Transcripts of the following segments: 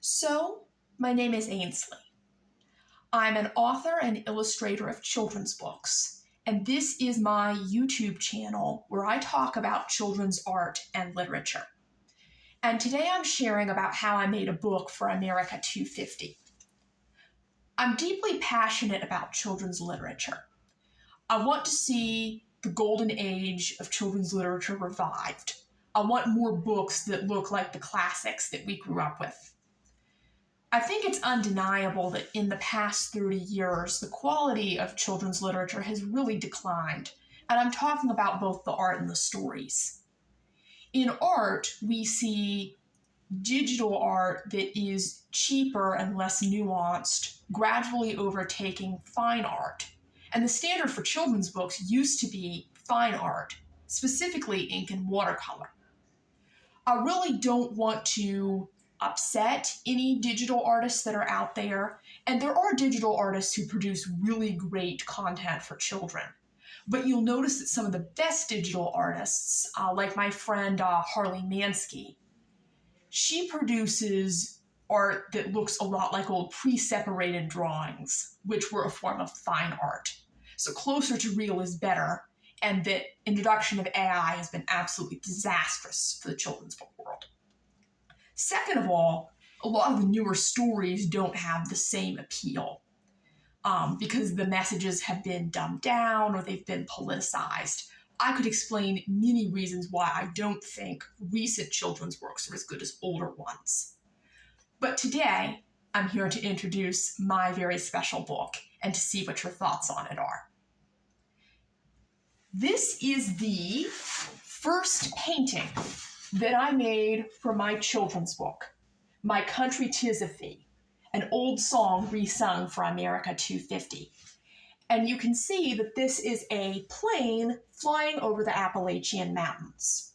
So, my name is Ainsley. I'm an author and illustrator of children's books, and this is my YouTube channel where I talk about children's art and literature. And today I'm sharing about how I made a book for America 250. I'm deeply passionate about children's literature. I want to see the golden age of children's literature revived. I want more books that look like the classics that we grew up with. I think it's undeniable that in the past 30 years, the quality of children's literature has really declined, and I'm talking about both the art and the stories. In art, we see digital art that is cheaper and less nuanced, gradually overtaking fine art. And the standard for children's books used to be fine art, specifically ink and watercolor. I really don't want to upset any digital artists that are out there, and there are digital artists who produce really great content for children. But you'll notice that some of the best digital artists, like my friend Harley Mansky, she produces art that looks a lot like old pre-separated drawings, which were a form of fine art. So closer to real is better, and the introduction of AI has been absolutely disastrous for the children's book world. Second of all, a lot of the newer stories don't have the same appeal because the messages have been dumbed down or they've been politicized. I could explain many reasons why I don't think recent children's works are as good as older ones. But today, I'm here to introduce my very special book and to see what your thoughts on it are. This is the first painting that I made for my children's book, My Country 'Tis of Thee, an old song resung for America 250. And you can see that this is a plane flying over the Appalachian Mountains.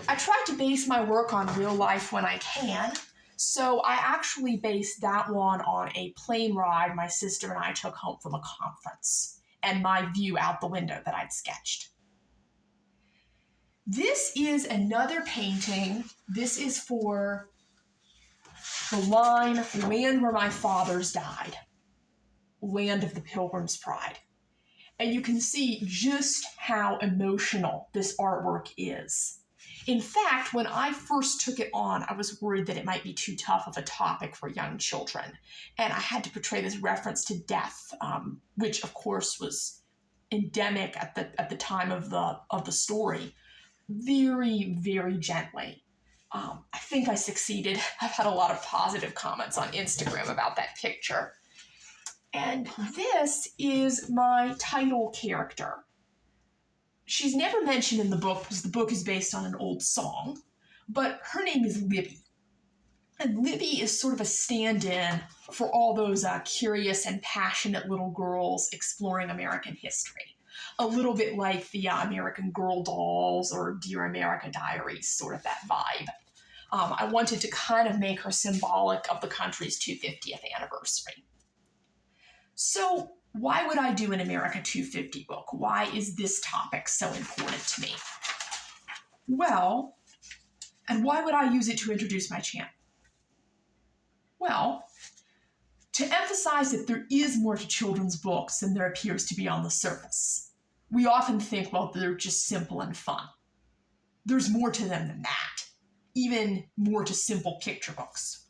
I try to base my work on real life when I can, so I actually based that one on a plane ride my sister and I took home from a conference and my view out the window that I'd sketched. This is another painting. This is for the line, Land Where My Fathers Died, Land of the Pilgrim's Pride. And you can see just how emotional this artwork is. In fact, when I first took it on, I was worried that it might be too tough of a topic for young children. And I had to portray this reference to death, which of course was endemic at the time of the story. Very, very gently. I think I succeeded. I've had a lot of positive comments on Instagram about that picture. And this is my title character. She's never mentioned in the book because the book is based on an old song, but her name is Libby. And Libby is sort of a stand-in for all those curious and passionate little girls exploring American history. A little bit like the American Girl dolls or Dear America Diaries, sort of that vibe. I wanted to kind of make her symbolic of the country's 250th anniversary. So why would I do an America 250 book? Why is this topic so important to me? Well, and why would I use it to introduce my channel? Well, to emphasize that there is more to children's books than there appears to be on the surface. We often think, well, they're just simple and fun. There's more to them than that, even more to simple picture books.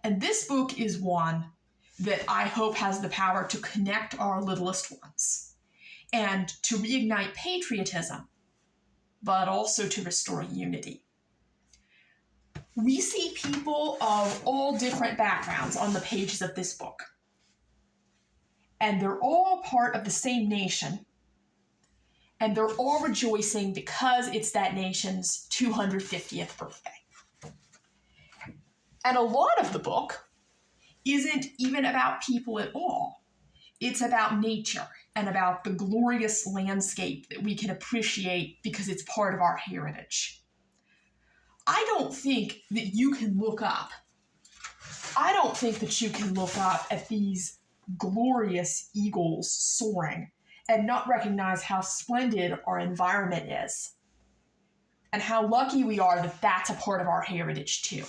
And this book is one that I hope has the power to connect our littlest ones and to reignite patriotism, but also to restore unity. We see people of all different backgrounds on the pages of this book. And they're all part of the same nation, and they're all rejoicing because it's that nation's 250th birthday. And a lot of the book isn't even about people at all. It's about nature and about the glorious landscape that we can appreciate because it's part of our heritage. I don't think that you can look up at these glorious eagles soaring and not recognize how splendid our environment is and how lucky we are that that's a part of our heritage too.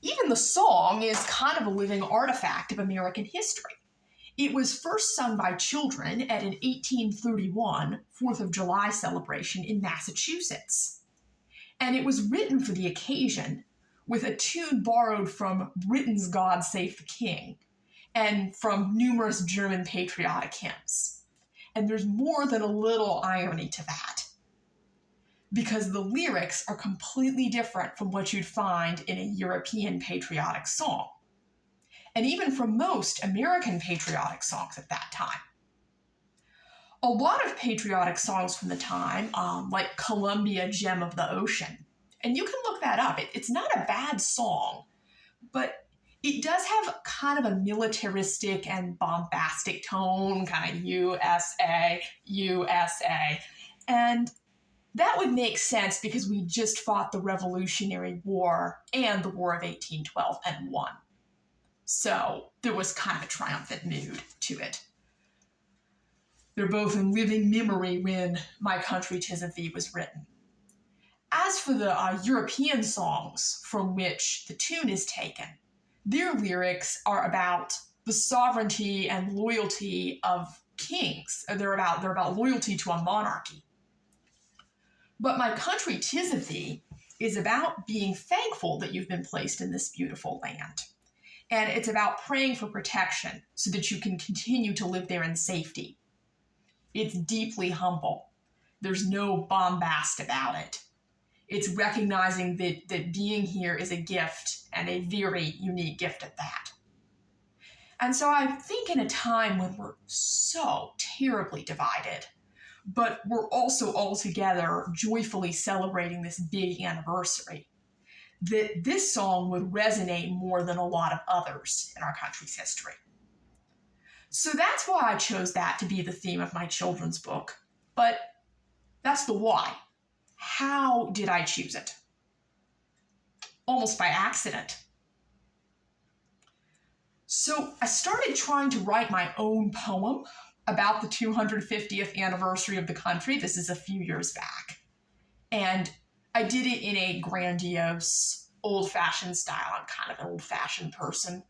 even the song is kind of a living artifact of American history. It was first sung by children at an 1831 4th of July celebration in Massachusetts. And it was written for the occasion with a tune borrowed from Britain's God Save the King and from numerous German patriotic hymns. And there's more than a little irony to that, because the lyrics are completely different from what you'd find in a European patriotic song, and even from most American patriotic songs at that time. A lot of patriotic songs from the time, like Columbia, Gem of the Ocean, and you can look that up. It's not a bad song, but it does have kind of a militaristic and bombastic tone, kind of USA, USA. And that would make sense because we just fought the Revolutionary War and the War of 1812 and won. So there was kind of a triumphant mood to it. They're both in living memory when My Country 'Tis of Thee was written. As for the European songs from which the tune is taken, their lyrics are about the sovereignty and loyalty of kings. They're about loyalty to a monarchy. But My Country 'Tis of Thee is about being thankful that you've been placed in this beautiful land. And it's about praying for protection so that you can continue to live there in safety. It's deeply humble. There's no bombast about it. It's recognizing that being here is a gift, and a very unique gift at that. And so I think in a time when we're so terribly divided, but we're also all together joyfully celebrating this big anniversary, that this song would resonate more than a lot of others in our country's history. So that's why I chose that to be the theme of my children's book. But that's the why. How did I choose it? Almost by accident. So I started trying to write my own poem about the 250th anniversary of the country. This is a few years back. And I did it in a grandiose, old-fashioned style. I'm kind of an old-fashioned person.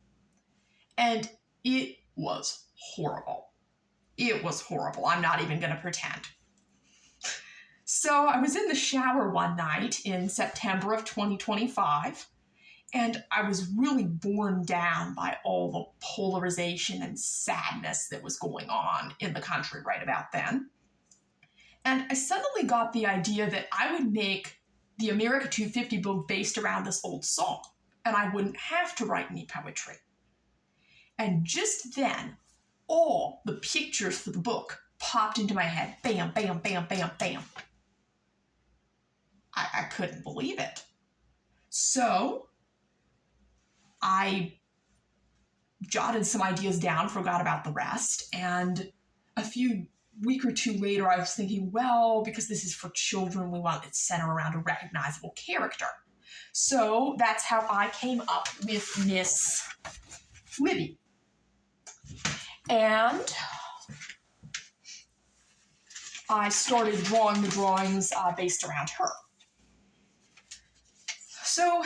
And it was horrible. It was horrible. I'm not even going to pretend. So I was in the shower one night in September of 2025, and I was really borne down by all the polarization and sadness that was going on in the country right about then. And I suddenly got the idea that I would make the America 250 book based around this old song, and I wouldn't have to write any poetry. And just then, all the pictures for the book popped into my head. Bam, bam, bam, bam, bam. I couldn't believe it. So I jotted some ideas down, forgot about the rest, and a week or two later I was thinking, well, because this is for children, we want it centered around a recognizable character. So that's how I came up with Miss Libby. And I started drawing the drawings based around her. So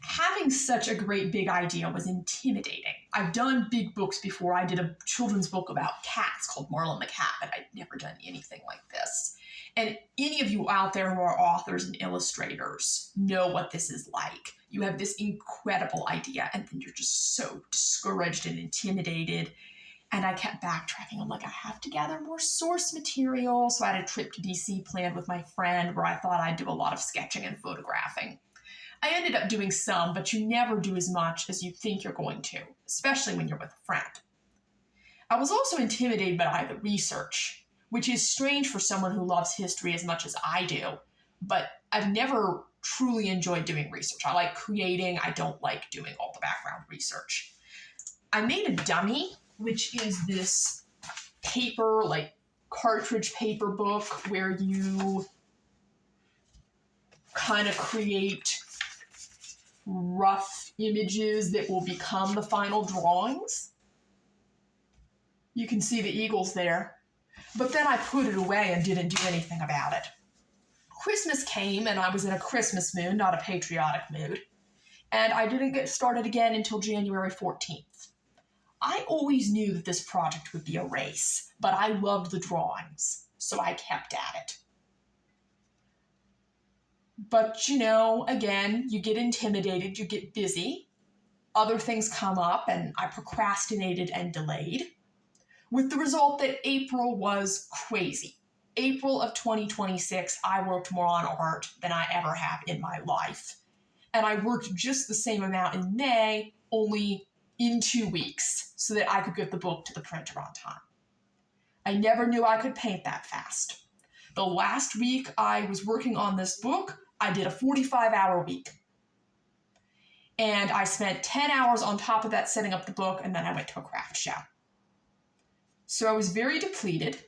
having such a great big idea was intimidating. I've done big books before. I did a children's book about cats called Marlin the Cat, but I'd never done anything like this. And any of you out there who are authors and illustrators know what this is like. You have this incredible idea, and then you're just so discouraged and intimidated. And I kept backtracking. I'm like, I have to gather more source material. So I had a trip to DC planned with my friend where I thought I'd do a lot of sketching and photographing. I ended up doing some, but you never do as much as you think you're going to, especially when you're with a friend. I was also intimidated by the research, which is strange for someone who loves history as much as I do, but I've never truly enjoyed doing research. I like creating. I don't like doing all the background research. I made a dummy, which is this paper, like cartridge paper book where you kind of create rough images that will become the final drawings. You can see the eagles there. But then I put it away and didn't do anything about it. Christmas came and I was in a Christmas mood, not a patriotic mood. and I didn't get started again until January 14th. I always knew that this project would be a race, but I loved the drawings, so I kept at it. But again, you get intimidated, you get busy, other things come up, and I procrastinated and delayed, with the result that April was crazy. April of 2026, I worked more on art than I ever have in my life. And I worked just the same amount in May, only in 2 weeks, so that I could get the book to the printer on time. I never knew I could paint that fast. The last week I was working on this book, I did a 45-hour week. And I spent 10 hours on top of that setting up the book, and then I went to a craft show. So I was very depleted,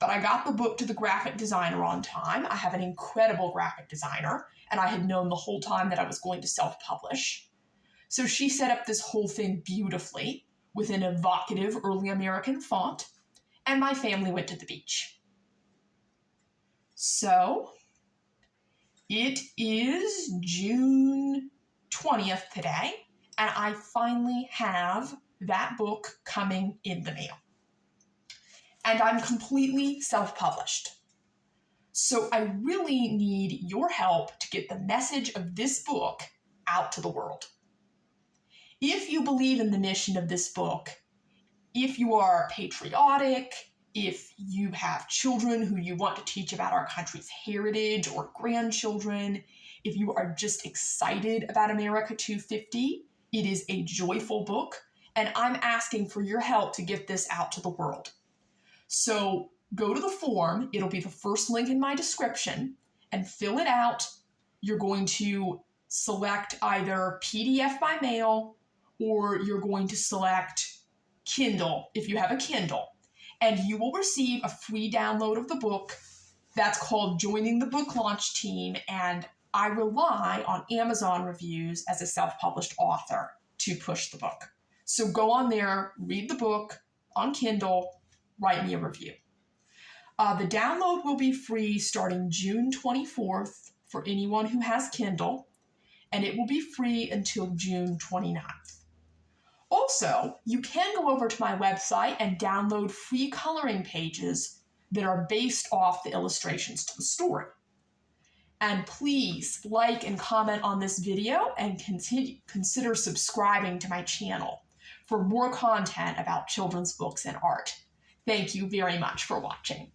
but I got the book to the graphic designer on time. I have an incredible graphic designer, and I had known the whole time that I was going to self-publish. So she set up this whole thing beautifully with an evocative early American font, and my family went to the beach. So it is June 20th today, and I finally have that book coming in the mail. And I'm completely self-published. So I really need your help to get the message of this book out to the world. If you believe in the mission of this book, if you are patriotic, if you have children who you want to teach about our country's heritage or grandchildren, if you are just excited about America 250, it is a joyful book, and I'm asking for your help to get this out to the world. So go to the form, it'll be the first link in my description, and fill it out. You're going to select either PDF by mail, or you're going to select Kindle if you have a Kindle. And you will receive a free download of the book. That's called Joining the Book Launch Team, and I rely on Amazon reviews as a self-published author to push the book. So go on there, read the book on Kindle, write me a review. The download will be free starting June 24th for anyone who has Kindle, and it will be free until June 29th. Also, you can go over to my website and download free coloring pages that are based off the illustrations to the story. And please like and comment on this video and consider subscribing to my channel for more content about children's books and art. Thank you very much for watching.